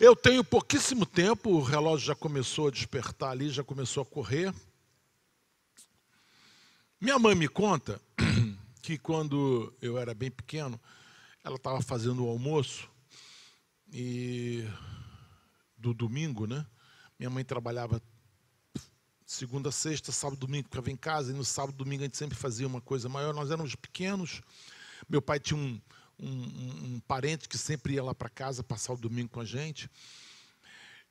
Eu tenho pouquíssimo tempo, o relógio já começou a despertar ali, já começou a correr. Minha mãe me conta que quando eu era bem pequeno, ela estava fazendo o almoço e do domingo, né? Minha mãe trabalhava segunda, sexta, sábado, domingo, ficava em casa, e no sábado, domingo a gente sempre fazia uma coisa maior. Nós éramos pequenos, meu pai tinha um parente que sempre ia lá para casa passar o domingo com a gente.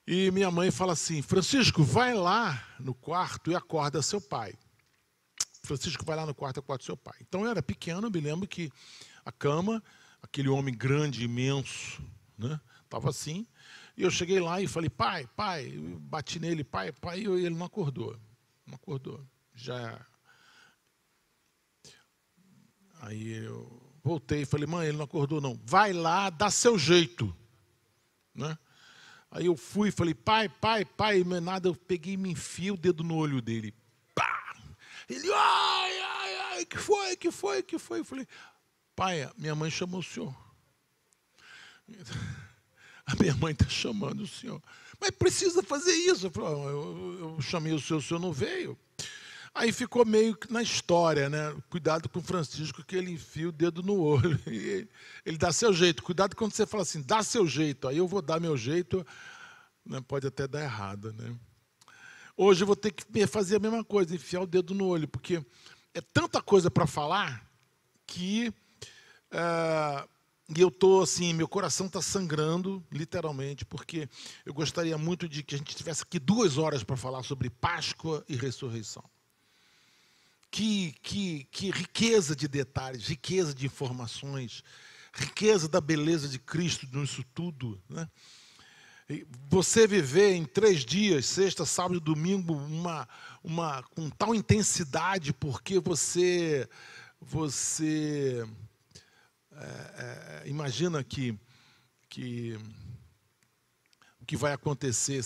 E minha mãe fala assim: Francisco, vai lá no quarto e acorda seu pai. Francisco vai lá no quarto e acorda seu pai. Então eu era pequeno, eu me lembro que a cama, aquele homem grande, imenso, né, estava assim. E eu cheguei lá e falei: pai, pai, eu bati nele, pai, pai, e ele não acordou. Não acordou. Já. Aí eu voltei e falei: mãe, ele não acordou não. Vai lá, dá seu jeito. Né? Aí eu fui e falei: pai, pai, pai, não é nada. Eu peguei e me enfiei o dedo no olho dele. Pá! Ele: ai, ai, ai, que foi, que foi, que foi? Eu falei: pai, minha mãe chamou o senhor. A minha mãe está chamando o senhor. Mas precisa fazer isso. Eu falei: eu chamei o senhor não veio. Aí ficou meio que na história, né? Cuidado com o Francisco, que ele enfia o dedo no olho. E ele dá seu jeito. Cuidado quando você fala assim: dá seu jeito. Aí eu vou dar meu jeito, né? Pode até dar errado, né? Hoje eu vou ter que fazer a mesma coisa, enfiar o dedo no olho, porque é tanta coisa para falar que e eu estou assim, meu coração está sangrando, literalmente, porque eu gostaria muito de que a gente tivesse aqui 2 horas para falar sobre Páscoa e ressurreição. Que riqueza de detalhes, riqueza de informações, riqueza da beleza de Cristo nisso tudo, né? Você viver em 3 dias, sexta, sábado e domingo, com tal intensidade, porque você imagina que o que vai acontecer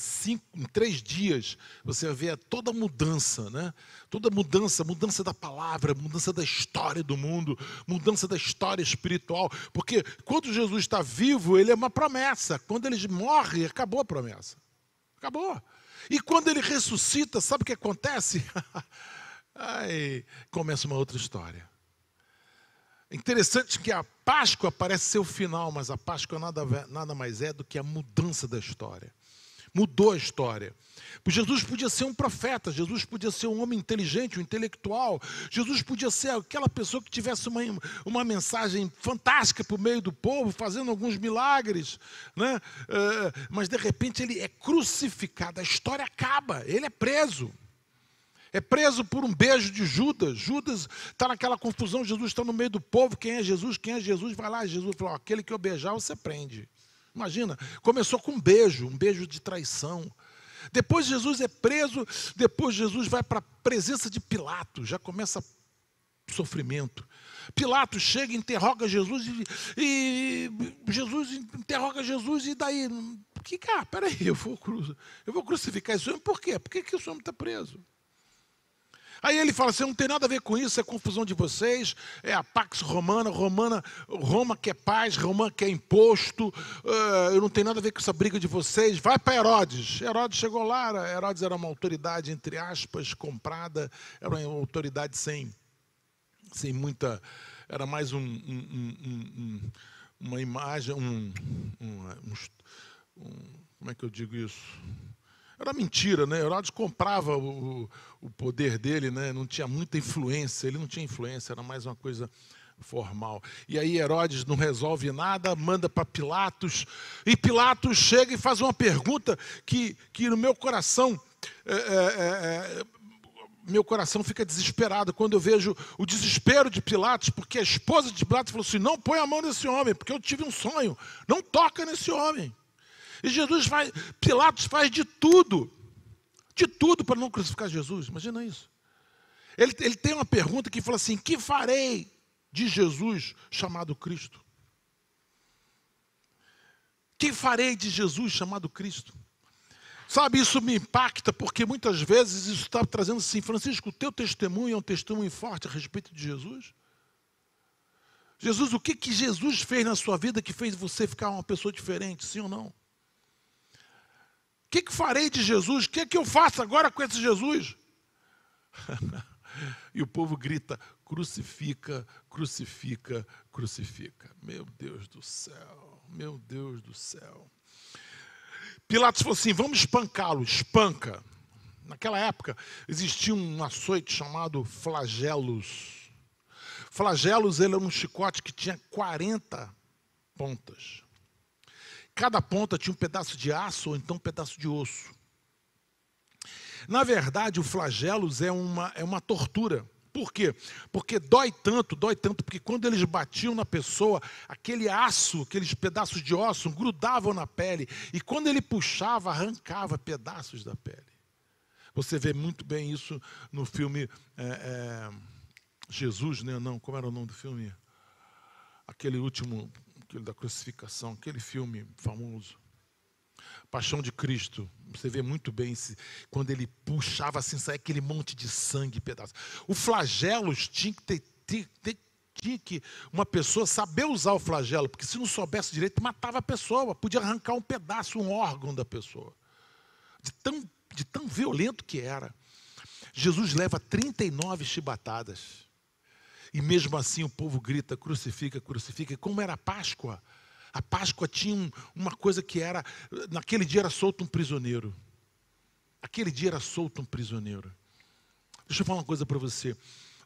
em 3 dias, você vai ver toda a mudança, né? Toda mudança da palavra, mudança da história do mundo, mudança da história espiritual. Porque quando Jesus está vivo, ele é uma promessa. Quando ele morre, acabou a promessa. Acabou. E quando ele ressuscita, sabe o que acontece? Aí começa uma outra história. É interessante que a Páscoa parece ser o final, mas a Páscoa nada mais é do que a mudança da história. Mudou a história. Jesus podia ser um profeta, Jesus podia ser um homem inteligente, um intelectual, Jesus podia ser aquela pessoa que tivesse uma mensagem fantástica para o meio do povo, fazendo alguns milagres, né? Mas de repente ele é crucificado, a história acaba, ele é preso. É preso por um beijo de Judas. Judas está naquela confusão, Jesus está no meio do povo. Quem é Jesus? Quem é Jesus? Vai lá, Jesus falou: aquele que eu beijar, você prende. Imagina, começou com um beijo de traição. Depois Jesus é preso, depois Jesus vai para a presença de Pilatos, já começa sofrimento. Pilatos chega, interroga Jesus e Jesus interroga Jesus, e daí? Peraí, eu vou crucificar esse homem, por quê? Por que esse homem está preso? Aí ele fala assim: não tem nada a ver com isso, é confusão de vocês, é a Pax Romana, Roma quer paz, Roma quer imposto, eu não tenho nada a ver com essa briga de vocês, vai para Herodes. Herodes chegou lá, Herodes era uma autoridade, entre aspas, comprada, era uma autoridade sem muita, era mais uma imagem, como é que eu digo isso? Era mentira, né? Herodes comprava o poder dele, né? Não tinha muita influência, ele não tinha influência, era mais uma coisa formal. E aí Herodes não resolve nada, manda para Pilatos, e Pilatos chega e faz uma pergunta que no meu coração, meu coração fica desesperado quando eu vejo o desespero de Pilatos, porque a esposa de Pilatos falou assim: não põe a mão nesse homem, porque eu tive um sonho, não toca nesse homem. E Pilatos faz de tudo para não crucificar Jesus. Imagina isso. Ele tem uma pergunta que fala assim: que farei de Jesus chamado Cristo? Que farei de Jesus chamado Cristo? Sabe, isso me impacta, porque muitas vezes isso está trazendo assim: Francisco, o teu testemunho é um testemunho forte a respeito de Jesus? Jesus, o que Jesus fez na sua vida que fez você ficar uma pessoa diferente, sim ou não? que farei de Jesus? O que eu faço agora com esse Jesus? E o povo grita: crucifica, crucifica, crucifica. Meu Deus do céu, meu Deus do céu. Pilatos falou assim: vamos espancá-lo, espanca. Naquela época existia um açoite chamado flagelos. Flagelos, ele era um chicote que tinha 40 pontas. Cada ponta tinha um pedaço de aço ou então um pedaço de osso. Na verdade, o flagelos é uma tortura. Por quê? Porque dói tanto, porque quando eles batiam na pessoa, aquele aço, aqueles pedaços de osso grudavam na pele, e quando ele puxava, arrancava pedaços da pele. Você vê muito bem isso no filme Jesus, né? Não, como era o nome do filme? Aquele último, aquele da crucificação, aquele filme famoso. Paixão de Cristo. Você vê muito bem quando ele puxava assim, saia aquele monte de sangue, pedaço. O flagelos tinha que uma pessoa saber usar o flagelo, porque se não soubesse direito, matava a pessoa, podia arrancar um pedaço, um órgão da pessoa. De tão violento que era. Jesus leva 39 chibatadas. E mesmo assim o povo grita: crucifica, crucifica. E como era a Páscoa? A Páscoa tinha uma coisa que era, naquele dia era solto um prisioneiro. Aquele dia era solto um prisioneiro. Deixa eu falar uma coisa para você.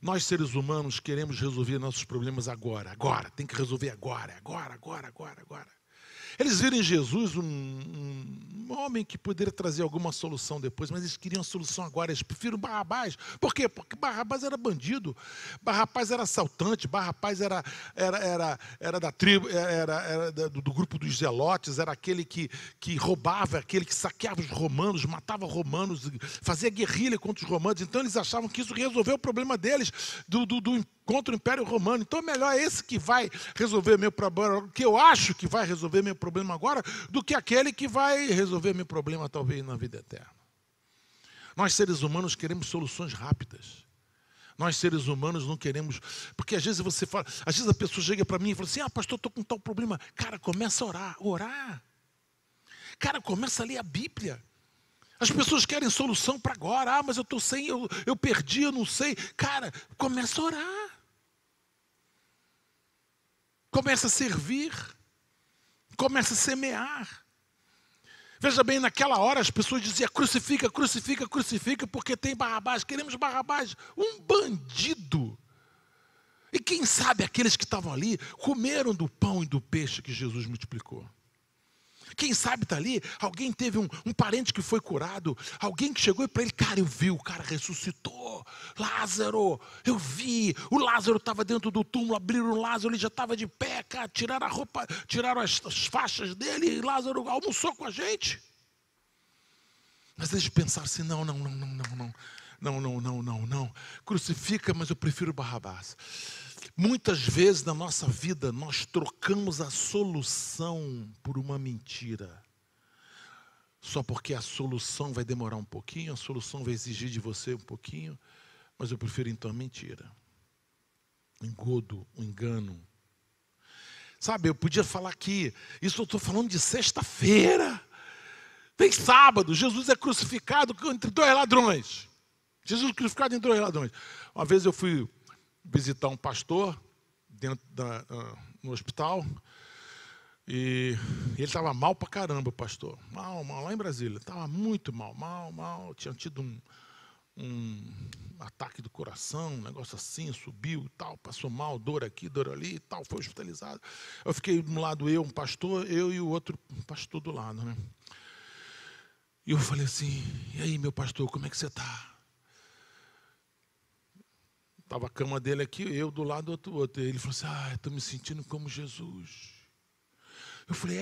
Nós, seres humanos, queremos resolver nossos problemas agora. Tem que resolver agora. Eles viram em Jesus um homem que poderia trazer alguma solução depois, mas eles queriam a solução agora. Eles preferiram Barrabás. Por quê? Porque Barrabás era bandido, Barrabás era assaltante, Barrabás era da tribo, era do grupo dos zelotes, era aquele que roubava, aquele que saqueava os romanos, matava romanos, fazia guerrilha contra os romanos. Então eles achavam que isso resolveu o problema deles, contra o Império Romano. Então é melhor esse que vai resolver meu problema, que eu acho que vai resolver meu problema agora, do que aquele que vai resolver meu problema talvez na vida eterna. Nós, seres humanos, queremos soluções rápidas. Nós, seres humanos, não queremos... Porque às vezes você fala... Às vezes a pessoa chega para mim e fala assim: pastor, estou com tal problema. Cara, começa a orar. Cara, começa a ler a Bíblia. As pessoas querem solução para agora. Mas eu estou sem, eu perdi, eu não sei. Cara, começa a orar. Começa a servir. Começa a semear. Veja bem, naquela hora as pessoas diziam: crucifica, crucifica, crucifica, porque tem Barrabás. Queremos Barrabás, um bandido. E quem sabe aqueles que estavam ali comeram do pão e do peixe que Jesus multiplicou. Quem sabe está ali, alguém teve um parente que foi curado, alguém que chegou para ele: cara, eu vi, o cara ressuscitou, Lázaro, eu vi, o Lázaro estava dentro do túmulo, abriram o Lázaro, ele já estava de pé, cara, tiraram a roupa, tiraram as faixas dele, e Lázaro almoçou com a gente. Mas eles pensaram assim: não, crucifica, mas eu prefiro Barrabás. Muitas vezes na nossa vida nós trocamos a solução por uma mentira. Só porque a solução vai demorar um pouquinho, a solução vai exigir de você um pouquinho, mas eu prefiro então a mentira. O engodo, o engano. Sabe, eu podia falar aqui, isso eu estou falando de sexta-feira. Vem sábado, Jesus é crucificado entre dois ladrões. Jesus crucificado entre dois ladrões. Uma vez eu fui visitar um pastor no hospital, e ele estava mal pra caramba, o pastor. Mal, lá em Brasília. Estava muito mal. Tinha tido um ataque do coração, um negócio assim, subiu e tal, passou mal, dor aqui, dor ali e tal, foi hospitalizado. Eu fiquei do lado, um pastor, eu e o outro pastor do lado, né? E eu falei assim: e aí, meu pastor, como é que você está? Estava a cama dele aqui, eu do lado do outro. Ele falou assim: estou me sentindo como Jesus. Eu falei: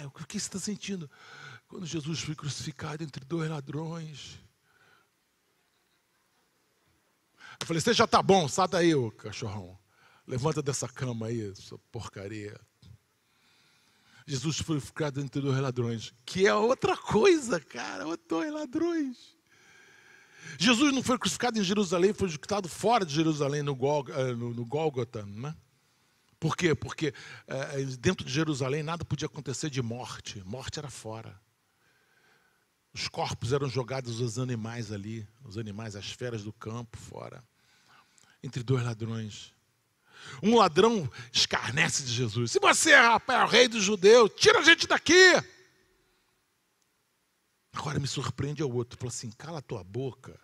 o que você está sentindo? Quando Jesus foi crucificado entre dois ladrões. Eu falei: você já está bom, sai daí, ô cachorrão. Levanta dessa cama aí, sua porcaria. Jesus foi crucificado entre dois ladrões. Que é outra coisa, cara, dois ladrões. Jesus não foi crucificado em Jerusalém, foi crucificado fora de Jerusalém, no Gólgota, né? Por quê? Porque dentro de Jerusalém nada podia acontecer de morte. Morte era fora. Os corpos eram jogados dos animais ali, os animais, as feras do campo, fora, entre dois ladrões. Um ladrão escarnece de Jesus. Se você, rapaz, é o rei dos judeus, tira a gente daqui. Agora me surpreende ao outro. Fala assim, cala a tua boca,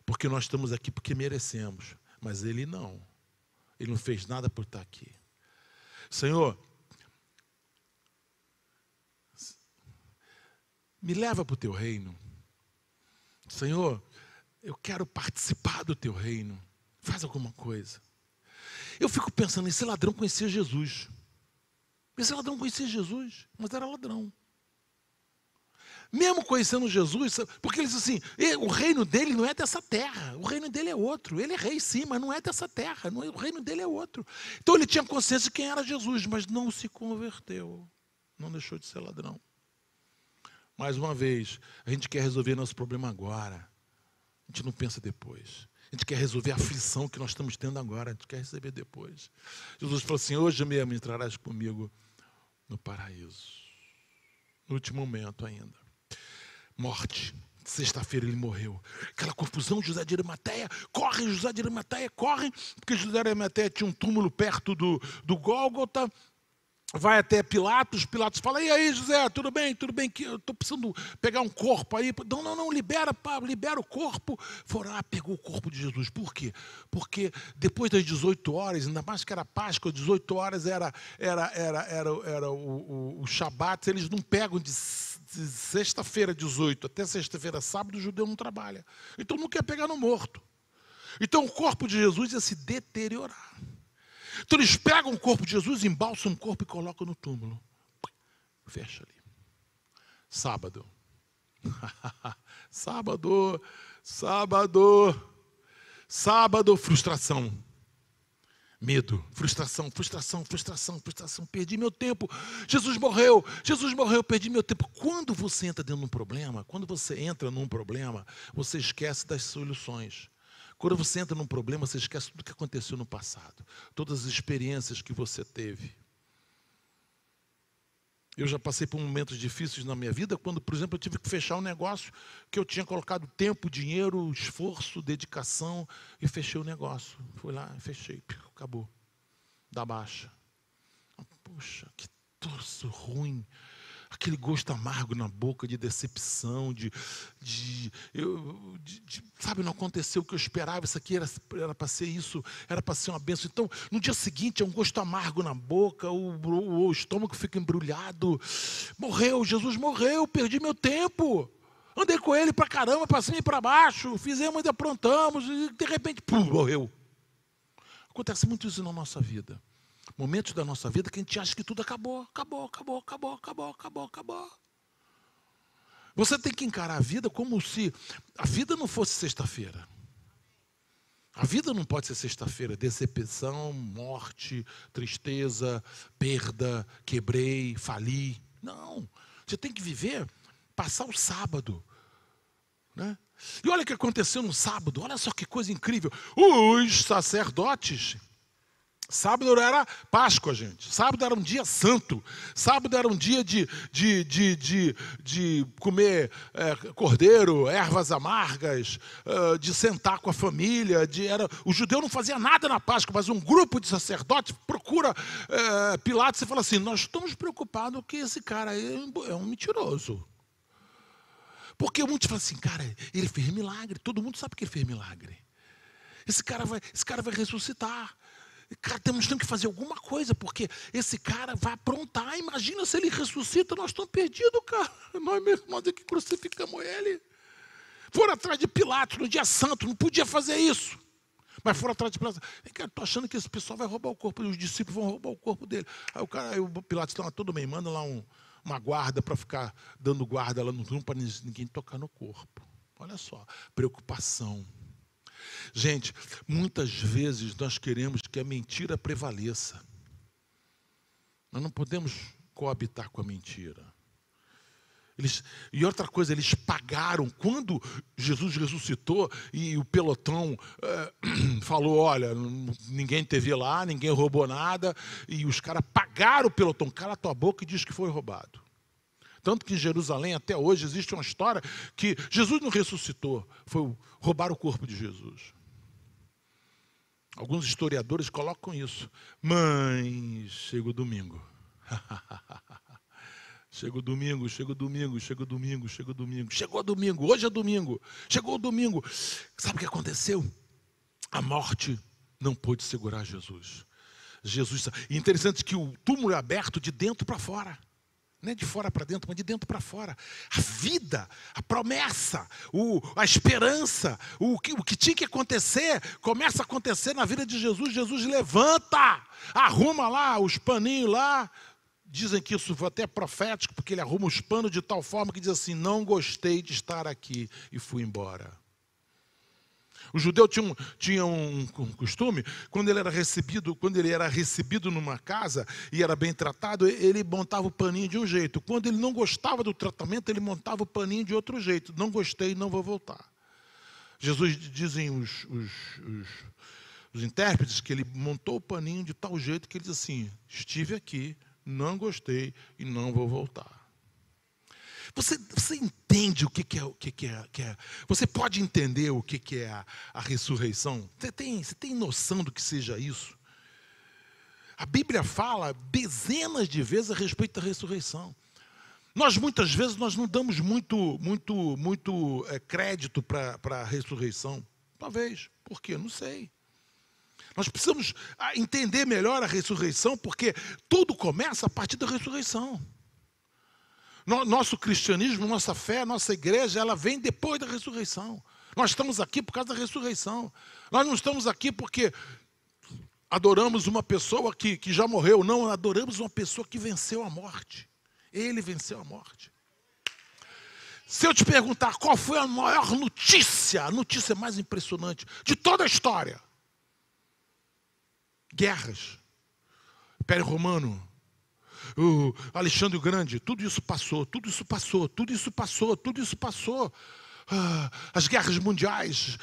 porque nós estamos aqui porque merecemos. Mas ele não. Ele não fez nada por estar aqui. Senhor, me leva para o teu reino. Senhor, eu quero participar do teu reino. Faz alguma coisa. Eu fico pensando, esse ladrão conhecia Jesus. Esse ladrão conhecia Jesus, mas era ladrão. Mesmo conhecendo Jesus, porque ele diz assim, o reino dele não é dessa terra, o reino dele é outro. Ele é rei sim, mas não é dessa terra, o reino dele é outro. Então ele tinha consciência de quem era Jesus, mas não se converteu, não deixou de ser ladrão. Mais uma vez, a gente quer resolver nosso problema agora, a gente não pensa depois. A gente quer resolver a aflição que nós estamos tendo agora, a gente quer receber depois. Jesus falou assim, hoje mesmo entrarás comigo no paraíso. No último momento ainda. Morte. Sexta-feira ele morreu. Aquela confusão, José de Arimateia, corre, José de Arimateia, corre, porque José de Arimateia tinha um túmulo perto do Gólgota. Vai até Pilatos, Pilatos fala, e aí José, tudo bem, que eu estou precisando pegar um corpo aí. Não, libera o corpo. Foram lá, pegou o corpo de Jesus. Por quê? Porque depois das 18 horas, ainda mais que era Páscoa, 18 horas era o Shabat, eles não pegam de sexta-feira 18 até sexta-feira sábado, o judeu não trabalha. Então não quer pegar no morto. Então o corpo de Jesus ia se deteriorar. Então eles pegam o corpo de Jesus, embalsam o corpo e colocam no túmulo. Fecha ali. Sábado. Sábado, frustração. Medo, frustração. Perdi meu tempo. Jesus morreu, perdi meu tempo. Quando você entra dentro de um problema, você esquece das soluções. Quando você entra num problema, você esquece tudo que aconteceu no passado. Todas as experiências que você teve. Eu já passei por momentos difíceis na minha vida, quando, por exemplo, eu tive que fechar um negócio que eu tinha colocado tempo, dinheiro, esforço, dedicação, e fechei o negócio. Fui lá e fechei. Acabou. Dá baixa. Poxa, que troço ruim. Aquele gosto amargo na boca de decepção, sabe, não aconteceu o que eu esperava, isso aqui era para ser isso, era para ser uma bênção. Então, no dia seguinte, é um gosto amargo na boca, o estômago fica embrulhado. Jesus morreu, perdi meu tempo. Andei com ele para caramba, para cima e para baixo, fizemos e aprontamos, e de repente, pum, morreu. Acontece muito isso na nossa vida. Momentos da nossa vida que a gente acha que tudo acabou. Você tem que encarar a vida como se a vida não fosse sexta-feira. A vida não pode ser sexta-feira. Decepção, morte, tristeza, perda, quebrei, fali. Não. Você tem que viver, passar o sábado. Né? E olha o que aconteceu no sábado. Olha só que coisa incrível. Os sacerdotes... Sábado era Páscoa, gente. Sábado era um dia santo. Sábado era um dia de comer cordeiro, ervas amargas, de sentar com a família. O judeu não fazia nada na Páscoa, mas um grupo de sacerdotes procura Pilatos e fala assim, nós estamos preocupados que esse cara é um mentiroso. Porque muitos falam assim, cara, ele fez milagre. Todo mundo sabe que ele fez milagre. Esse cara vai ressuscitar. Cara, temos que fazer alguma coisa, porque esse cara vai aprontar. Imagina se ele ressuscita, nós estamos perdidos, cara. Nós mesmos que crucificamos ele. Foram atrás de Pilatos no dia santo, não podia fazer isso. Mas foram atrás de Pilatos. Estou achando que esse pessoal vai roubar o corpo, os discípulos vão roubar o corpo dele. Aí o Pilatos está tudo bem, manda lá uma guarda para ficar dando guarda lá no túmulo para ninguém tocar no corpo. Olha só, preocupação. Gente, muitas vezes nós queremos que a mentira prevaleça. Nós não podemos coabitar com a mentira. E outra coisa, eles pagaram. Quando Jesus ressuscitou e o pelotão falou, olha, ninguém teve lá, ninguém roubou nada, e os caras pagaram o pelotão. Cala tua boca e diz que foi roubado. Tanto que em Jerusalém, até hoje, existe uma história que Jesus não ressuscitou, foi roubar o corpo de Jesus. Alguns historiadores colocam isso. Mas chega o domingo. Chega o domingo, chega o domingo, chega o domingo, chega o domingo. Chegou o domingo, hoje é domingo. Chegou o domingo. Sabe o que aconteceu? A morte não pôde segurar Jesus. E interessante que o túmulo é aberto de dentro para fora. Não é de fora para dentro, mas de dentro para fora. A vida, a promessa, a esperança, o que tinha que acontecer, começa a acontecer na vida de Jesus. Jesus levanta, arruma lá os paninhos lá. Dizem que isso foi até profético, porque ele arruma os panos de tal forma que diz assim: não gostei de estar aqui, e fui embora. O judeu tinha um costume, quando ele era recebido numa casa e era bem tratado, ele montava o paninho de um jeito. Quando ele não gostava do tratamento, ele montava o paninho de outro jeito. Não gostei, não vou voltar. Jesus, dizem os intérpretes, que ele montou o paninho de tal jeito que ele diz assim: estive aqui, não gostei e não vou voltar. Você entende o que é? Você pode entender o que é a ressurreição? Você tem noção do que seja isso? A Bíblia fala dezenas de vezes a respeito da ressurreição. Muitas vezes, nós não damos muito crédito para a ressurreição. Talvez. Por quê? Não sei. Nós precisamos entender melhor a ressurreição, porque tudo começa a partir da ressurreição. Nosso cristianismo, nossa fé, nossa igreja, ela vem depois da ressurreição. Nós estamos aqui por causa da ressurreição. Nós não estamos aqui porque adoramos uma pessoa que já morreu. Não, adoramos uma pessoa que venceu a morte. Ele venceu a morte. Se eu te perguntar qual foi a maior notícia, a notícia mais impressionante de toda a história: guerras, Império Romano, o Alexandre o Grande, tudo isso passou. As guerras mundiais,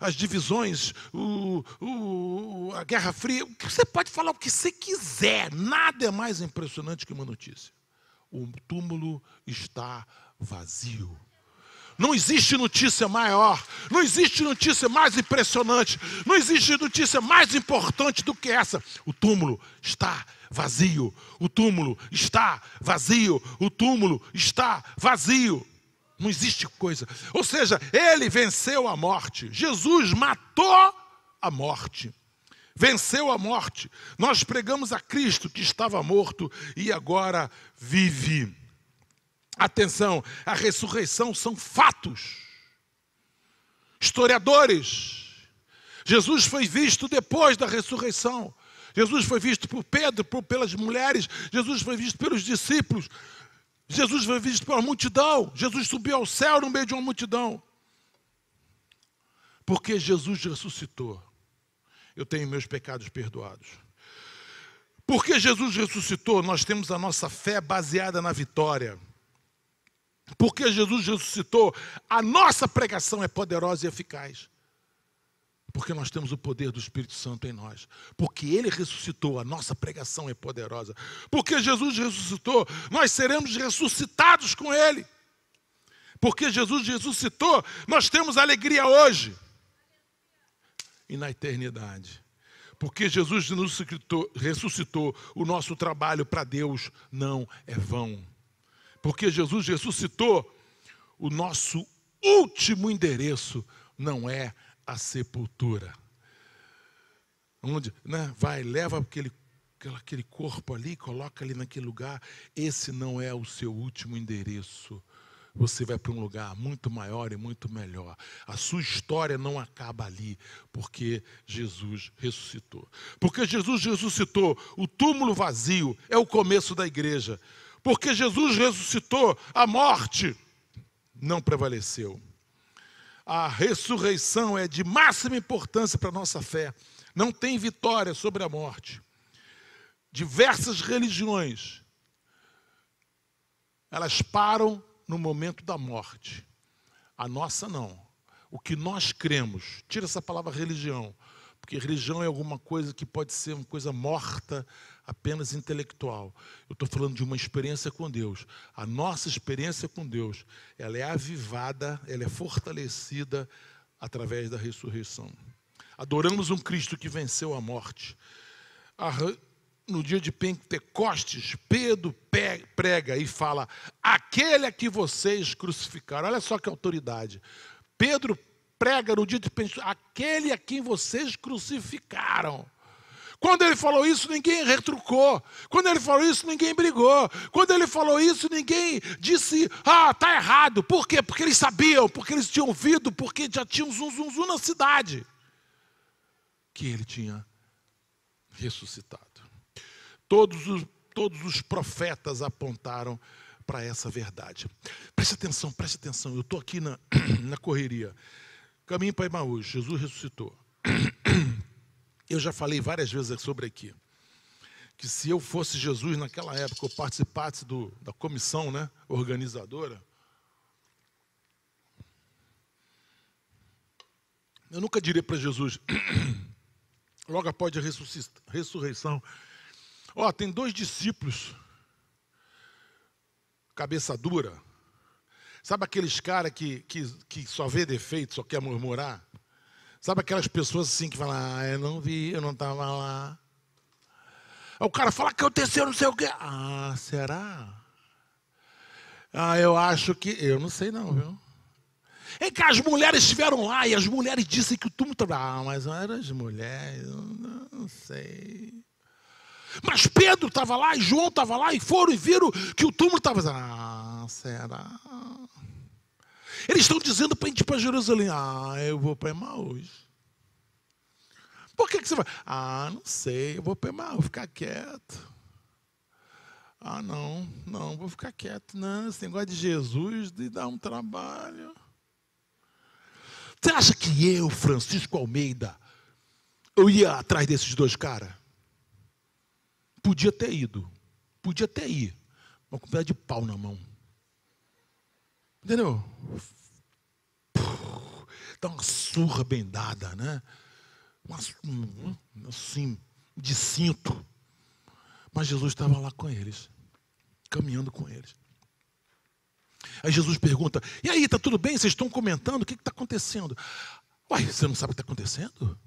as divisões, a Guerra Fria. Você pode falar o que você quiser, nada é mais impressionante que uma notícia: o túmulo está vazio. Não existe notícia maior, não existe notícia mais impressionante, não existe notícia mais importante do que essa. O túmulo está vazio, o túmulo está vazio, o túmulo está vazio. Não existe coisa. Ou seja, ele venceu a morte. Jesus matou a morte. Venceu a morte. Nós pregamos a Cristo que estava morto e agora vive. Atenção, a ressurreição são fatos. Historiadores. Jesus foi visto depois da ressurreição. Jesus foi visto por Pedro, pelas mulheres. Jesus foi visto pelos discípulos. Jesus foi visto pela multidão. Jesus subiu ao céu no meio de uma multidão. Porque Jesus ressuscitou, eu tenho meus pecados perdoados. Porque Jesus ressuscitou, nós temos a nossa fé baseada na vitória. Porque Jesus ressuscitou, a nossa pregação é poderosa e eficaz. Porque nós temos o poder do Espírito Santo em nós. Porque Ele ressuscitou, a nossa pregação é poderosa. Porque Jesus ressuscitou, nós seremos ressuscitados com Ele. Porque Jesus ressuscitou, nós temos alegria hoje e na eternidade. Porque Jesus ressuscitou, o nosso trabalho para Deus não é vão. Porque Jesus ressuscitou, o nosso último endereço não é a sepultura. Onde, leva aquele corpo ali, coloca ali naquele lugar. Esse não é o seu último endereço. Você vai para um lugar muito maior e muito melhor. A sua história não acaba ali, porque Jesus ressuscitou. Porque Jesus ressuscitou, o túmulo vazio é o começo da igreja. Porque Jesus ressuscitou, a morte não prevaleceu. A ressurreição é de máxima importância para a nossa fé. Não tem vitória sobre a morte. Diversas religiões, elas param no momento da morte. A nossa não. O que nós cremos, tira essa palavra religião, Porque religião é alguma coisa que pode ser uma coisa morta, apenas intelectual. Eu estou falando de uma experiência com Deus. A nossa experiência com Deus, ela é avivada, ela é fortalecida através da ressurreição. Adoramos um Cristo que venceu a morte. No dia de Pentecostes, Pedro prega e fala: aquele a que vocês crucificaram. Olha só que autoridade. Pedro prega no dia de Pentecostes: aquele a quem vocês crucificaram. Quando ele falou isso, ninguém retrucou. Quando ele falou isso, ninguém brigou. Quando ele falou isso, ninguém disse: ah, está errado. Por quê? Porque eles sabiam, porque eles tinham ouvido, porque já tinha um zum na cidade que ele tinha ressuscitado. Todos os profetas apontaram para essa verdade. Preste atenção. Eu estou aqui na correria. Caminho para Emaús, Jesus ressuscitou. Eu já falei várias vezes sobre aqui, que se eu fosse Jesus naquela época, eu participasse da comissão, né, organizadora, eu nunca diria para Jesus, logo após a ressurreição: ó, tem 2 discípulos, cabeça dura. Sabe aqueles caras que só vê defeito, só quer murmurar? Sabe aquelas pessoas assim que falam: ah, eu não vi, eu não estava lá. Aí o cara fala: aconteceu não sei o quê. Ah, será? Ah, eu acho que... Eu não sei não, viu? É que as mulheres estiveram lá e as mulheres disseram que o túmulo estava... Ah, mas não eram as mulheres, eu não sei. Mas Pedro estava lá e João estava lá e foram e viram que o túmulo estava... Ah, será? Eles estão dizendo para a gente ir para Jerusalém: ah, eu vou para Emaús. Por que você vai? Ah, não sei, eu vou para Emaús, vou ficar quieto. Ah, não, vou ficar quieto. Não, esse negócio de Jesus de dar um trabalho. Você acha que eu, Francisco Almeida, eu ia atrás desses 2 caras? Podia ter ido, mas com um pedaço de pau na mão. Entendeu? Dá uma surra bem dada, né? Assim, de cinto. Mas Jesus estava lá com eles, caminhando com eles. Aí Jesus pergunta: e aí, está tudo bem? Vocês estão comentando? O que está acontecendo? Uai, você não sabe o que está acontecendo?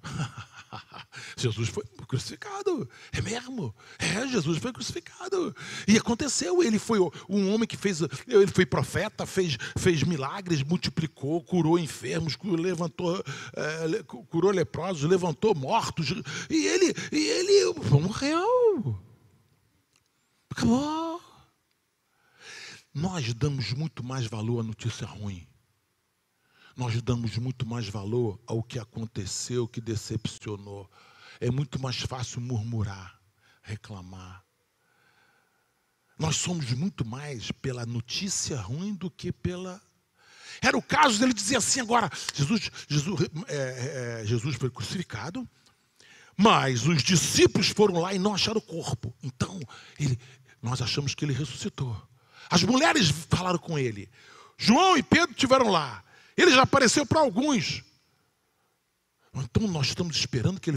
Jesus foi crucificado. É mesmo? É, Jesus foi crucificado. E aconteceu. Ele foi um homem que ele foi profeta, fez milagres, multiplicou, curou enfermos, curou leprosos, levantou mortos. E ele morreu. Acabou. Nós damos muito mais valor à notícia ruim. Nós damos muito mais valor ao que aconteceu, que decepcionou. É muito mais fácil murmurar, reclamar. Nós somos muito mais pela notícia ruim do que pela... Era o caso dele dizer assim agora: Jesus foi crucificado, mas os discípulos foram lá e não acharam o corpo. Então, nós achamos que ele ressuscitou. As mulheres falaram com ele. João e Pedro estiveram lá. Ele já apareceu para alguns. Então nós estamos esperando que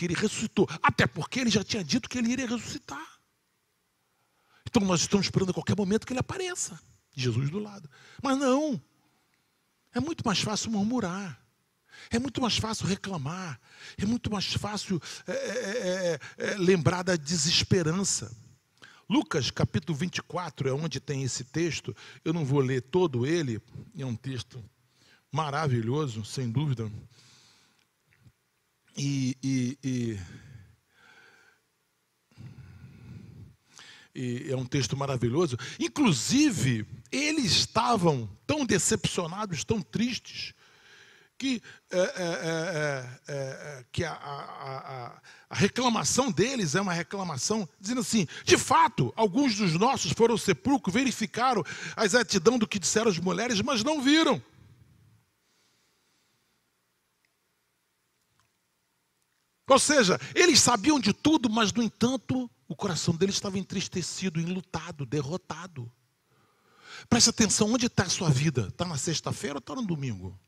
ele ressuscitou. Até porque ele já tinha dito que ele iria ressuscitar. Então nós estamos esperando a qualquer momento que ele apareça. Jesus do lado. Mas não. É muito mais fácil murmurar. É muito mais fácil reclamar. É muito mais fácil lembrar da desesperança. Lucas capítulo 24 é onde tem esse texto. Eu não vou ler todo ele. É um texto maravilhoso, sem dúvida. E é um texto maravilhoso. Inclusive, eles estavam tão decepcionados, tão tristes, que a reclamação deles é uma reclamação dizendo assim: de fato, alguns dos nossos foram ao sepulcro, verificaram a exatidão do que disseram as mulheres, mas não viram. Ou seja, eles sabiam de tudo, mas, no entanto, o coração deles estava entristecido, enlutado, derrotado. Preste atenção: onde está a sua vida? Está na sexta-feira ou está no domingo?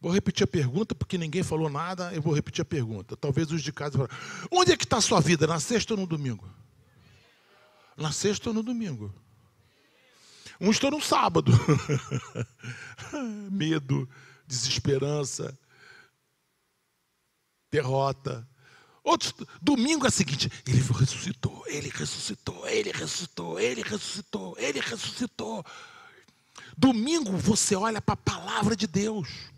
Vou repetir a pergunta, porque ninguém falou nada, eu vou repetir a pergunta. Talvez os de casa falem, onde é que está a sua vida, na sexta ou no domingo? Na sexta ou no domingo? Uns estão no sábado. Medo, desesperança, derrota. Outros, domingo é o seguinte, ele ressuscitou, ele ressuscitou, ele ressuscitou, ele ressuscitou, ele ressuscitou. Domingo você olha para a palavra de Deus.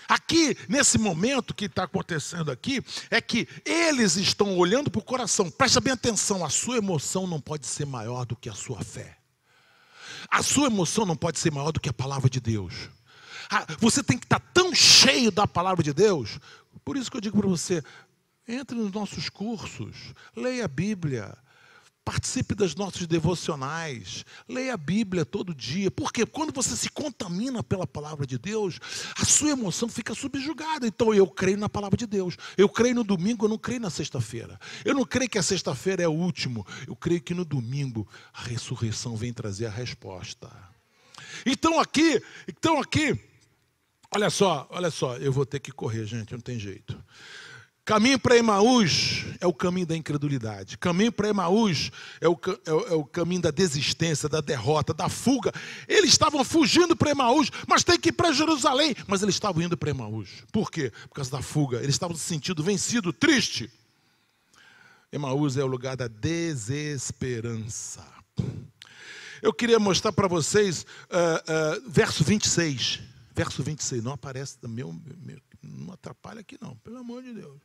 Aqui, nesse momento que está acontecendo aqui, é que eles estão olhando para o coração. Presta bem atenção, a sua emoção não pode ser maior do que a sua fé. A sua emoção não pode ser maior do que a palavra de Deus. Você tem que estar tão cheio da palavra de Deus. Por isso que eu digo para você, entre nos nossos cursos, leia a Bíblia. Participe das nossas devocionais, leia a Bíblia todo dia. Por quê? Quando você se contamina pela palavra de Deus, a sua emoção fica subjugada. Então eu creio na palavra de Deus. Eu creio no domingo, eu não creio na sexta-feira. Eu não creio que a sexta-feira é o último. Eu creio que no domingo a ressurreição vem trazer a resposta. Então aqui, olha só, eu vou ter que correr, gente, não tem jeito. Caminho para Emaús é o caminho da incredulidade. Caminho para Emaús é o caminho da desistência, da derrota, da fuga. Eles estavam fugindo para Emaús, mas tem que ir para Jerusalém. Mas eles estavam indo para Emaús. Por quê? Por causa da fuga. Eles estavam se sentindo vencido, triste. Emaús é o lugar da desesperança. Eu queria mostrar para vocês verso 26. Verso 26. Não aparece, não atrapalha aqui não, pelo amor de Deus.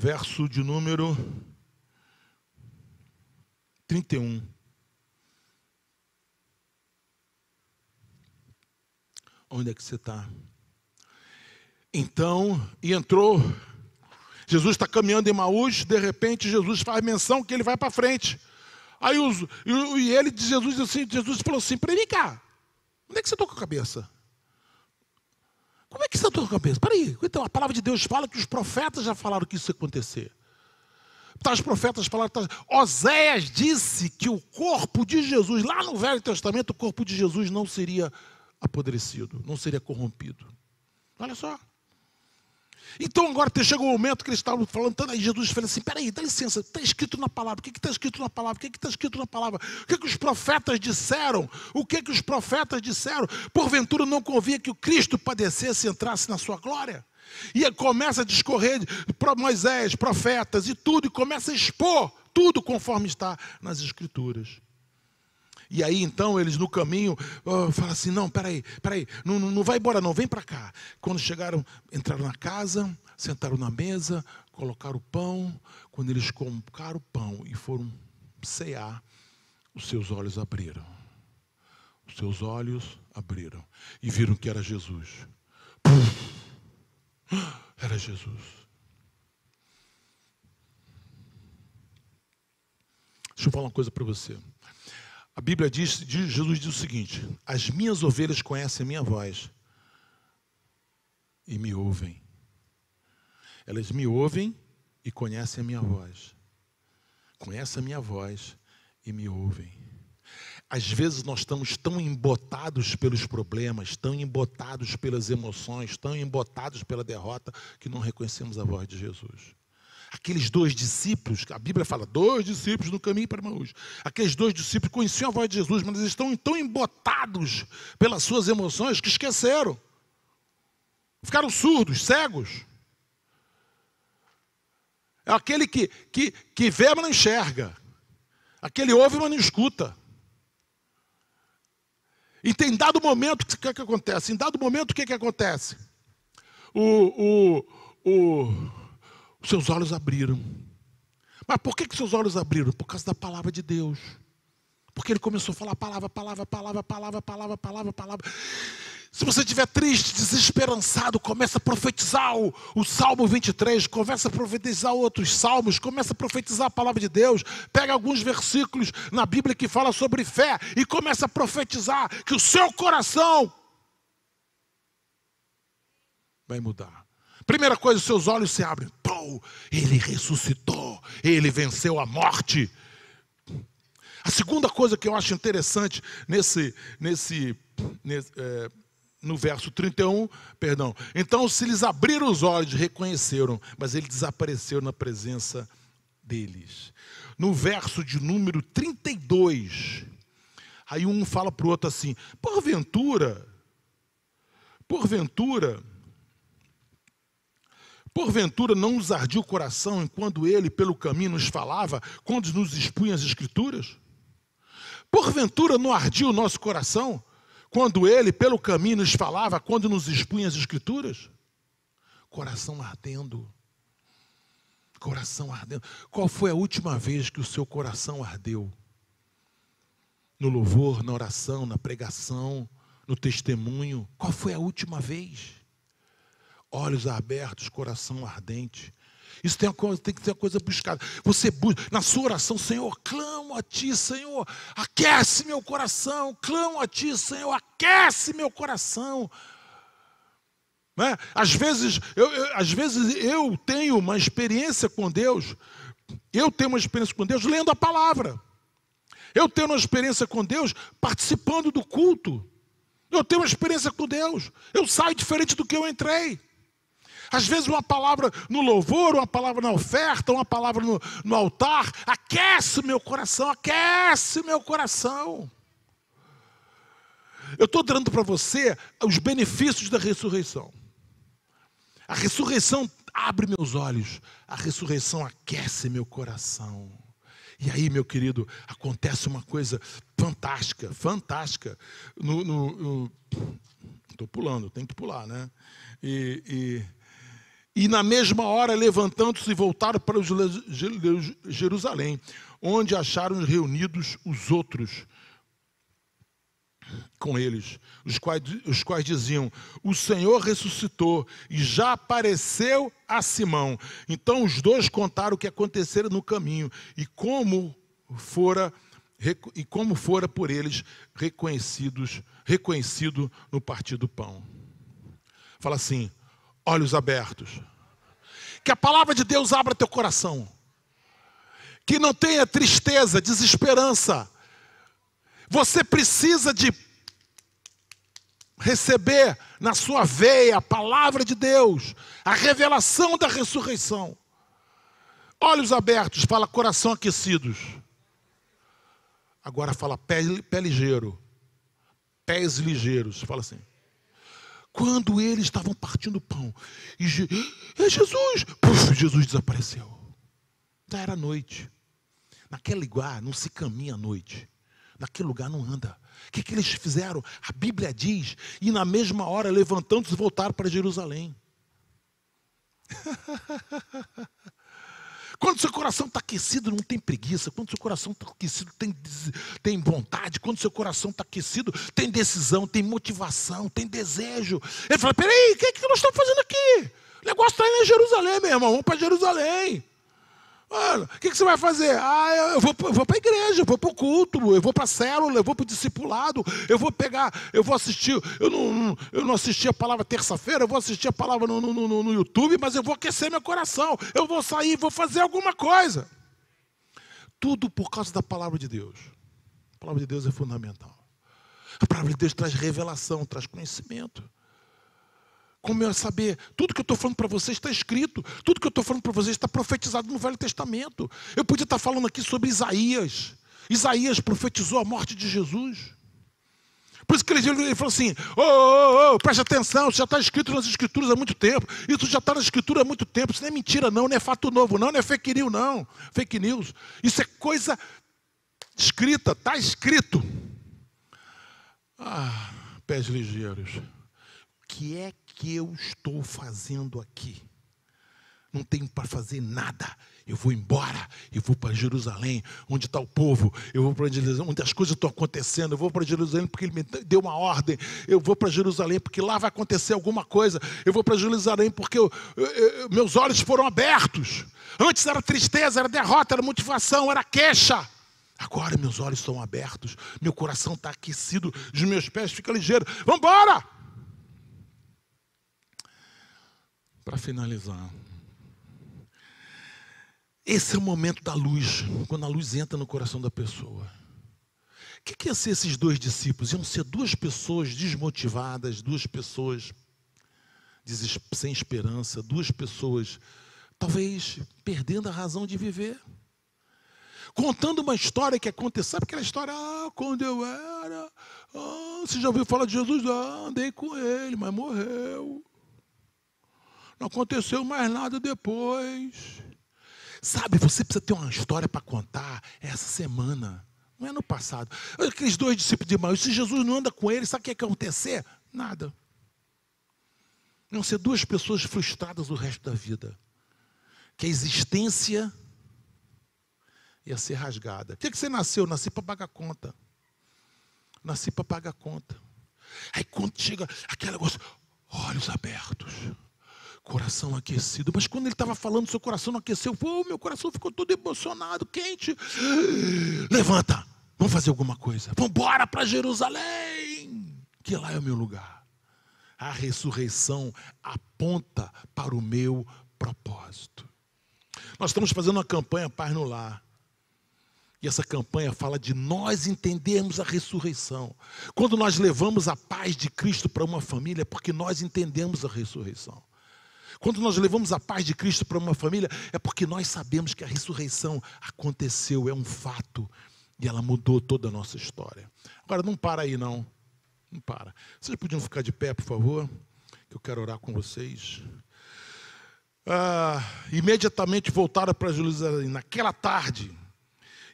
Verso de número 31. Onde é que você está? Então, e entrou. Jesus está caminhando em Emaús, de repente Jesus faz menção que ele vai para frente. Aí Jesus falou assim, para ele, vem cá, onde é que você está com a cabeça? Como é que você está com a cabeça? Peraí, então a palavra de Deus fala que os profetas já falaram que isso ia acontecer. Os profetas falaram, Oséias disse que o corpo de Jesus, lá no Velho Testamento, o corpo de Jesus não seria apodrecido, não seria corrompido. Olha só. Então agora chegou o momento que eles estavam falando, aí Jesus falou assim, peraí, dá licença, está escrito na palavra, o que está escrito na palavra, o que está escrito na palavra, o que os profetas disseram, porventura não convia que o Cristo padecesse e entrasse na sua glória? E ele começa a discorrer para Moisés, profetas e tudo, e começa a expor tudo conforme está nas Escrituras. E aí então eles no caminho falam assim, não, peraí, não vai embora não, vem para cá. Quando chegaram, entraram na casa, sentaram na mesa, colocaram o pão. Quando eles colocaram o pão e foram cear, os seus olhos abriram. Os seus olhos abriram e viram que era Jesus. Era Jesus. Deixa eu falar uma coisa para você. A Bíblia diz, Jesus diz o seguinte, as minhas ovelhas conhecem a minha voz e me ouvem. Elas me ouvem e conhecem a minha voz. Conhecem a minha voz e me ouvem. Às vezes nós estamos tão embotados pelos problemas, tão embotados pelas emoções, tão embotados pela derrota, que não reconhecemos a voz de Jesus. Aqueles 2 discípulos, a Bíblia fala, 2 discípulos no caminho para Emaús. Aqueles 2 discípulos conheciam a voz de Jesus, mas eles estão tão embotados pelas suas emoções que esqueceram. Ficaram surdos, cegos. É aquele que vê, mas não enxerga. Aquele ouve, mas não escuta. E tem dado momento, o que acontece? Em dado momento, o que acontece? Os seus olhos abriram. Mas por que seus olhos abriram? Por causa da palavra de Deus. Porque ele começou a falar palavra. Se você estiver triste, desesperançado, começa a profetizar o Salmo 23, começa a profetizar outros salmos, começa a profetizar a palavra de Deus, pega alguns versículos na Bíblia que fala sobre fé e começa a profetizar que o seu coração vai mudar. Primeira coisa, seus olhos se abrem. Pô, ele ressuscitou, ele venceu a morte. A segunda coisa que eu acho interessante no verso 31, então se lhes abriram os olhos, reconheceram, mas ele desapareceu na presença deles. No verso de número 32, aí um fala para o outro assim, porventura, não nos ardia o coração enquanto ele pelo caminho nos falava, quando nos expunha as Escrituras? Porventura não ardia o nosso coração quando ele pelo caminho nos falava, quando nos expunha as Escrituras? Coração ardendo. Coração ardendo. Qual foi a última vez que o seu coração ardeu? No louvor, na oração, na pregação, no testemunho? Qual foi a última vez? Olhos abertos, coração ardente. Isso tem que ser uma coisa buscada. Você busca, na sua oração, Senhor, clamo a Ti, Senhor, aquece meu coração. Clamo a Ti, Senhor, aquece meu coração. Né? Às vezes eu tenho uma experiência com Deus. Eu tenho uma experiência com Deus lendo a palavra. Eu tenho uma experiência com Deus participando do culto. Eu tenho uma experiência com Deus. Eu saio diferente do que eu entrei. Às vezes uma palavra no louvor, uma palavra na oferta, uma palavra no altar, aquece o meu coração, aquece o meu coração. Eu estou dando para você os benefícios da ressurreição. A ressurreição abre meus olhos, a ressurreição aquece meu coração. E aí, meu querido, acontece uma coisa fantástica, fantástica. Estou pulando, tem que pular, né? E na mesma hora, levantando-se, voltaram para Jerusalém, onde acharam reunidos os outros com eles, os quais diziam, o Senhor ressuscitou e já apareceu a Simão. Então os dois contaram o que acontecera no caminho e como fora por eles reconhecido no partir do pão. Fala assim, olhos abertos. Que a palavra de Deus abra teu coração. Que não tenha tristeza, desesperança. Você precisa de receber na sua veia a palavra de Deus, a revelação da ressurreição. Olhos abertos, fala coração aquecidos. Agora fala pé ligeiro, pés ligeiros, fala assim. Quando eles estavam partindo o pão, e Jesus, Jesus desapareceu. Já era noite. Naquele lugar não se caminha à noite. Naquele lugar não anda. O que eles fizeram? A Bíblia diz, e na mesma hora, levantando-se, voltaram para Jerusalém. Quando seu coração está aquecido, não tem preguiça. Quando seu coração está aquecido, tem vontade. Quando seu coração está aquecido, tem decisão, tem motivação, tem desejo. Ele fala, peraí, o que nós estamos fazendo aqui? O negócio está indo em Jerusalém, meu irmão. Vamos para Jerusalém. Mano, o que você vai fazer? Eu vou para a igreja, eu vou para o culto, eu vou para a célula, eu vou para o discipulado, eu vou assistir, eu não assisti a palavra terça-feira, eu vou assistir a palavra no YouTube, mas eu vou aquecer meu coração, eu vou sair, vou fazer alguma coisa. Tudo por causa da palavra de Deus. A palavra de Deus é fundamental. A palavra de Deus traz revelação, traz conhecimento. Como eu saber? Tudo que eu estou falando para vocês está escrito. Tudo que eu estou falando para vocês está profetizado no Velho Testamento. Eu podia estar falando aqui sobre Isaías. Isaías profetizou a morte de Jesus. Por isso que ele falou assim, preste atenção, isso já está escrito nas Escrituras há muito tempo. Isso já está na Escritura há muito tempo. Isso não é mentira não, não é fato novo não, não é fake news não. Fake news. Isso é coisa escrita, está escrito. Pés ligeiros. O que é que eu estou fazendo aqui? Não tenho para fazer nada. Eu vou embora, eu vou para Jerusalém, onde está o povo. Eu vou para Jerusalém, onde as coisas estão acontecendo. Eu vou para Jerusalém porque ele me deu uma ordem. Eu vou para Jerusalém porque lá vai acontecer alguma coisa. Eu vou para Jerusalém porque meus olhos foram abertos. Antes era tristeza, era derrota, era motivação, era queixa. Agora meus olhos estão abertos. Meu coração está aquecido. Os meus pés ficam ligeiros. Vamos embora! Para finalizar, esse é o momento da luz, quando a luz entra no coração da pessoa. O que ia ser esses dois discípulos? Iam ser duas pessoas desmotivadas, duas pessoas sem esperança, duas pessoas talvez perdendo a razão de viver. Contando uma história que aconteceu. Sabe aquela história? Quando eu era... você já ouviu falar de Jesus? Andei com ele, mas morreu. Não aconteceu mais nada depois. Sabe, você precisa ter uma história para contar essa semana. Não é no passado. Aqueles dois discípulos de Emaús, se Jesus não anda com eles, sabe o que ia acontecer? Nada. Iam ser duas pessoas frustradas o resto da vida. Que a existência ia ser rasgada. O que você nasceu? Nasci para pagar conta. Nasci para pagar conta. Aí quando chega aquele negócio, olhos abertos, coração aquecido. Mas quando ele estava falando, seu coração não aqueceu. Meu coração ficou todo emocionado, quente. Levanta, vamos fazer alguma coisa. Vamos embora para Jerusalém, que lá é o meu lugar. A ressurreição aponta para o meu propósito. Nós estamos fazendo uma campanha Paz no Lar. E essa campanha fala de nós entendermos a ressurreição. Quando nós levamos a paz de Cristo para uma família, é porque nós entendemos a ressurreição. Quando nós levamos a paz de Cristo para uma família, é porque nós sabemos que a ressurreição aconteceu, é um fato. E ela mudou toda a nossa história. Agora, não para aí, não. Não para. Vocês podiam ficar de pé, por favor? Que eu quero orar com vocês. Imediatamente voltaram para Jerusalém, naquela tarde.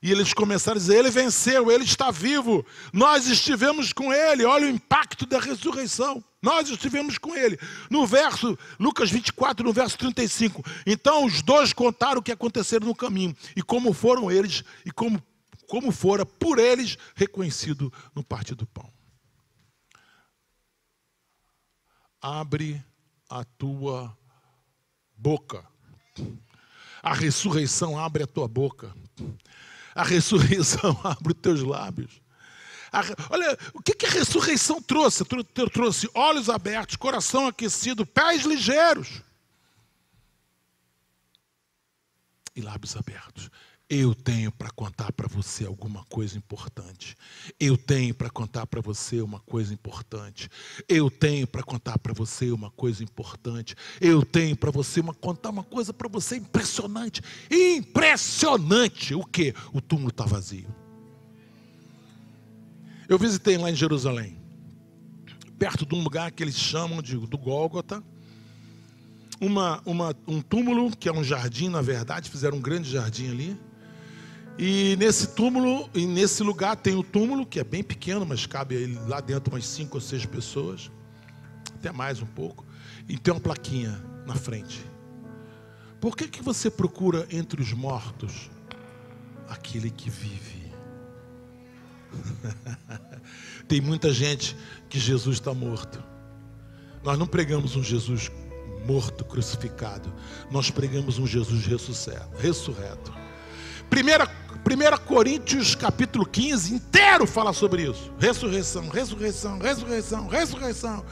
E eles começaram a dizer, ele venceu, ele está vivo. Nós estivemos com ele. Olha o impacto da ressurreição. Nós estivemos com ele. No verso, Lucas 24, no verso 35. Então os dois contaram o que aconteceu no caminho. E como foram eles, e como fora por eles reconhecido no partir do pão. Abre a tua boca. A ressurreição abre a tua boca. A ressurreição abre os teus lábios. Olha, o que a ressurreição trouxe? Trouxe olhos abertos, coração aquecido, pés ligeiros. E lábios abertos. Eu tenho para contar para você alguma coisa importante. Eu tenho para contar para você uma coisa importante. Eu tenho para contar para você uma coisa importante. Eu tenho para você contar uma coisa para você impressionante. Impressionante! O quê? O túmulo está vazio. Eu visitei lá em Jerusalém, perto de um lugar que eles chamam do Gólgota. Um túmulo, que é um jardim, na verdade, fizeram um grande jardim ali. E nesse túmulo, e nesse lugar tem o túmulo, que é bem pequeno, mas cabe lá dentro umas 5 ou 6 pessoas, até mais um pouco, e tem uma plaquinha na frente. Por que você procura entre os mortos aquele que vive? Tem muita gente que Jesus está morto. Nós não pregamos um Jesus morto, crucificado. Nós pregamos um Jesus ressurreto. 1 Coríntios capítulo 15 inteiro fala sobre isso. Ressurreição, ressurreição, ressurreição, ressurreição.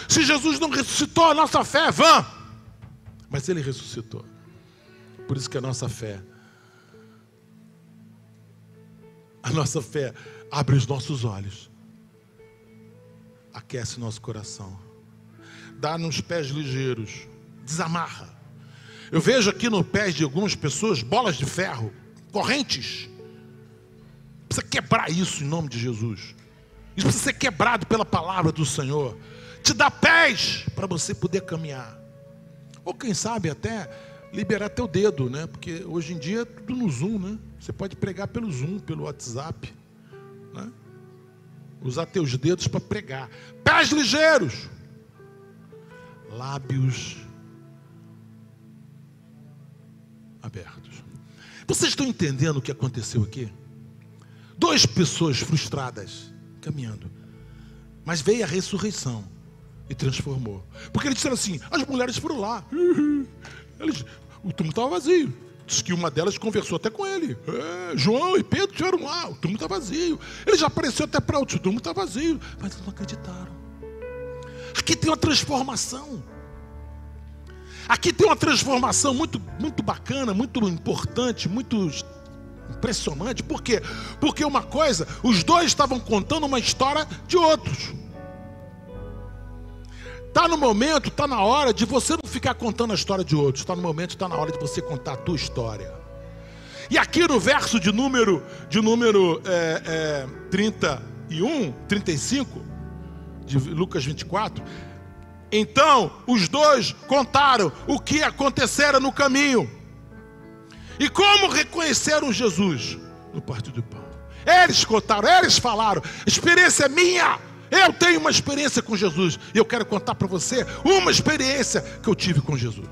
Se Jesus não ressuscitou, a nossa fé é vã. Mas ele ressuscitou. Por isso que a nossa fé abre os nossos olhos, aquece nosso coração, dá-nos pés ligeiros, desamarra. Eu vejo aqui no pés de algumas pessoas bolas de ferro, correntes. Precisa quebrar isso em nome de Jesus. Isso precisa ser quebrado pela palavra do Senhor. Te dá pés para você poder caminhar. Ou quem sabe até liberar teu dedo, né? Porque hoje em dia é tudo no Zoom, né? Você pode pregar pelo Zoom, pelo WhatsApp, né? Usar teus dedos para pregar. Pés ligeiros. Lábios abertos. Vocês estão entendendo o que aconteceu aqui? 2 pessoas frustradas caminhando, mas veio a ressurreição e transformou. Porque eles disseram assim, as mulheres foram lá, o túmulo estava vazio. Diz que uma delas conversou até com ele. João e Pedro estiveram lá, o túmulo está vazio. Ele já apareceu até para outros, o túmulo está vazio. Mas eles não acreditaram. Aqui tem uma transformação. Aqui tem uma transformação muito bacana, muito importante, muito impressionante. Por quê? Porque uma coisa, os dois estavam contando uma história de outros. Está no momento, está na hora de você não ficar contando a história de outros. Está no momento, está na hora de você contar a tua história. E aqui no verso de número 35 de Lucas 24, então os dois contaram o que acontecera no caminho e como reconheceram Jesus no partir do pão. Eles contaram, eles falaram, a experiência é minha. Eu tenho uma experiência com Jesus e eu quero contar para você uma experiência que eu tive com Jesus.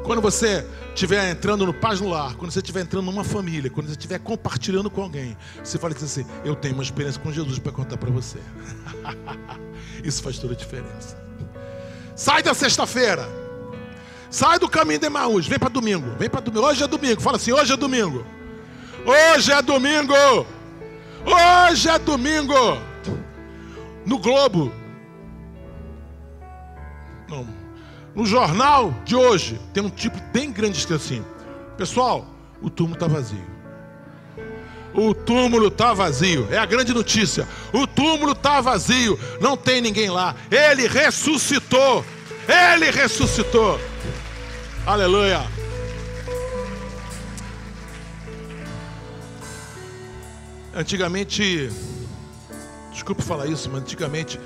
Quando você estiver entrando no Paz no Lar, quando você estiver entrando numa família, quando você estiver compartilhando com alguém, você fala assim: eu tenho uma experiência com Jesus para contar para você. Isso faz toda a diferença. Sai da sexta-feira, sai do caminho de Emaús, vem para domingo, hoje é domingo, fala assim: hoje é domingo, hoje é domingo. Hoje é domingo. No Globo, não, no jornal de hoje, tem um tipo bem grande escrito assim: pessoal, o túmulo está vazio. O túmulo está vazio. É a grande notícia. O túmulo está vazio. Não tem ninguém lá. Ele ressuscitou. Ele ressuscitou. Aleluia. Antigamente, desculpe falar isso, mas antigamente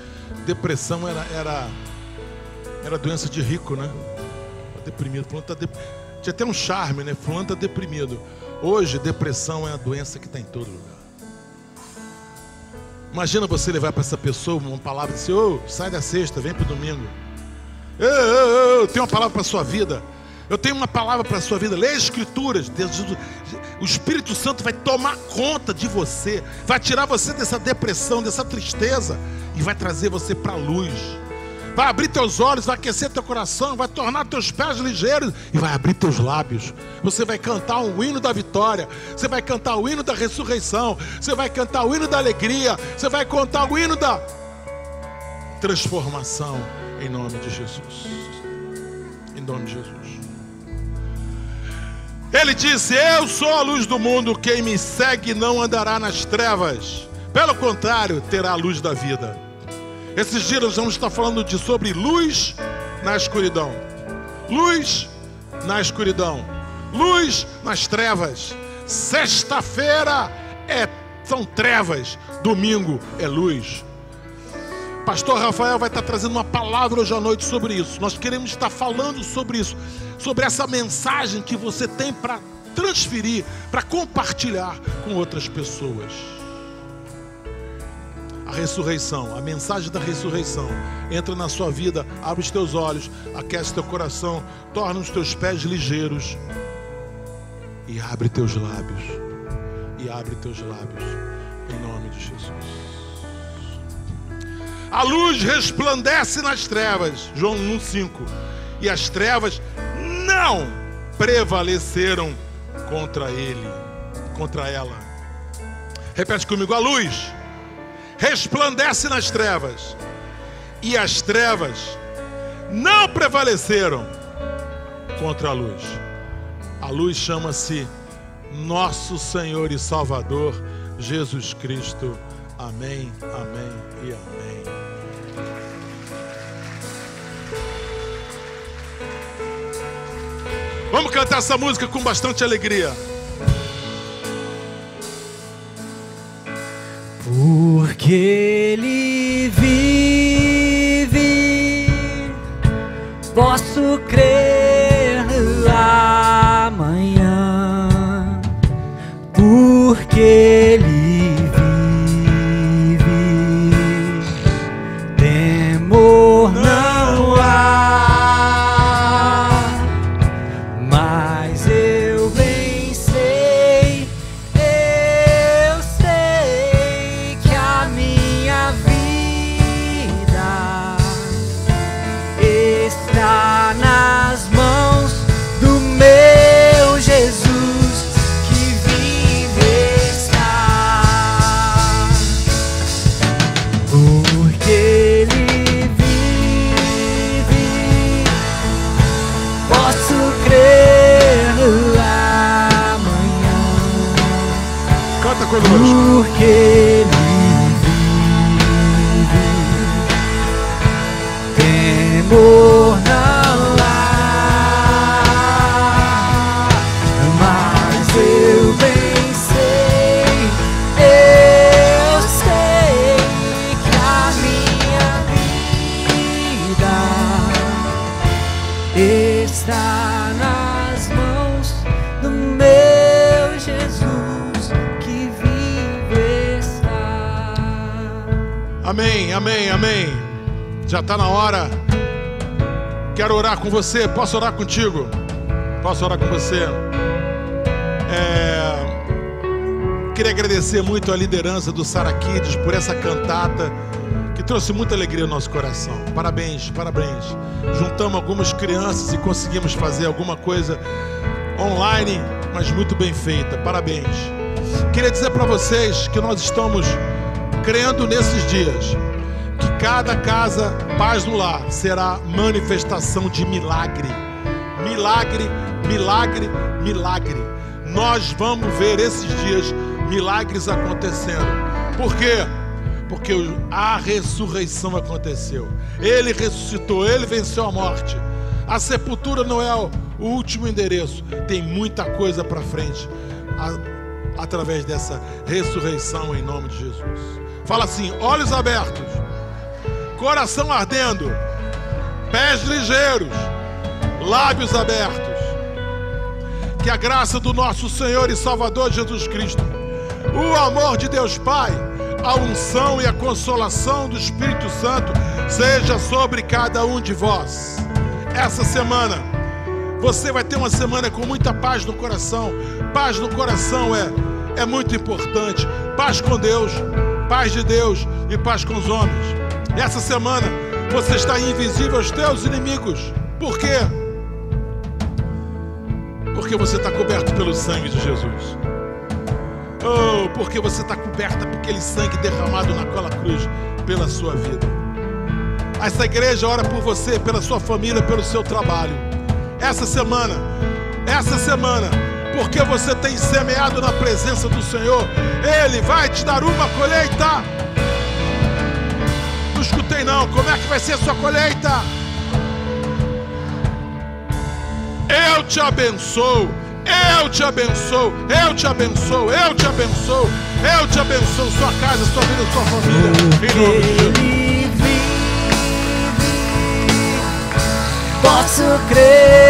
depressão era doença de rico, né? Deprimido, tinha até um charme, né? Fulano tá deprimido. Hoje depressão é a doença que está em todo lugar. Imagina você levar para essa pessoa uma palavra e dizer: ô, sai da sexta, vem para o domingo. Eu tenho uma palavra para a sua vida. Eu tenho uma palavra para a sua vida. Lê as Escrituras. O Espírito Santo vai tomar conta de você. Vai tirar você dessa depressão, dessa tristeza. E vai trazer você para a luz. Vai abrir teus olhos, vai aquecer teu coração. Vai tornar teus pés ligeiros. E vai abrir teus lábios. Você vai cantar um hino da vitória. Você vai cantar o hino da ressurreição. Você vai cantar o hino da alegria. Você vai cantar o hino da transformação. Em nome de Jesus. Em nome de Jesus. Ele disse: eu sou a luz do mundo, quem me segue não andará nas trevas, pelo contrário, terá a luz da vida. Esses dias nós vamos estar falando sobre luz na escuridão. Luz na escuridão. Luz nas trevas. Sexta-feira são trevas, domingo é luz. Pastor Rafael vai estar trazendo uma palavra hoje à noite sobre isso. Nós queremos estar falando sobre isso, sobre essa mensagem que você tem para transferir, para compartilhar com outras pessoas. A ressurreição, a mensagem da ressurreição entra na sua vida, abre os teus olhos, aquece teu coração, torna os teus pés ligeiros e abre teus lábios. E abre teus lábios em nome de Jesus. A luz resplandece nas trevas, João 1,5. E as trevas não prevaleceram contra ele, contra ela. Repete comigo: a luz resplandece nas trevas, e as trevas não prevaleceram contra a luz. A luz chama-se nosso Senhor e Salvador Jesus Cristo. Amém, amém e amém. Vamos cantar essa música com bastante alegria. Porque Ele vive, posso crer no amanhã. Porque Ele vive, temor não há. Mas eu bem sei, eu sei que a minha vida está nas mãos do meu Jesus, que vive está. Amém, amém, amém. Já está na hora. Quero orar com você. Posso orar contigo? Posso orar com você? Queria agradecer muito a liderança do Sara Kids por essa cantata que trouxe muita alegria ao nosso coração. Parabéns, parabéns. Juntamos algumas crianças e conseguimos fazer alguma coisa online, mas muito bem feita. Parabéns. Queria dizer para vocês que nós estamos crendo nesses dias que cada casa, paz no lar, será manifestação de milagre. Milagre, milagre, milagre. Nós vamos ver esses dias milagres acontecendo. Por quê? Porque a ressurreição aconteceu. Ele ressuscitou, ele venceu a morte. A sepultura não é o último endereço. Tem muita coisa para frente através dessa ressurreição em nome de Jesus. Fala assim: olhos abertos, coração ardendo, pés ligeiros, lábios abertos. Que a graça do nosso Senhor e Salvador Jesus Cristo, o amor de Deus Pai, a unção e a consolação do Espírito Santo seja sobre cada um de vós. Essa semana você vai ter uma semana com muita paz no coração. Paz no coração é muito importante. Paz com Deus, paz de Deus e paz com os homens. Essa semana você está invisível aos teus inimigos. Por quê? Porque você está coberto pelo sangue de Jesus. Oh, porque você está coberta por aquele sangue derramado naquela cruz pela sua vida. Essa igreja ora por você, pela sua família, pelo seu trabalho. Essa semana, porque você tem semeado na presença do Senhor, Ele vai te dar uma colheita. Não escutei não. Como é que vai ser a sua colheita? Eu te abençoo, eu te abençoo, eu te abençoo, eu te abençoo, eu te abençoo, sua casa, sua vida, sua família, em nome de Jesus. Posso crer.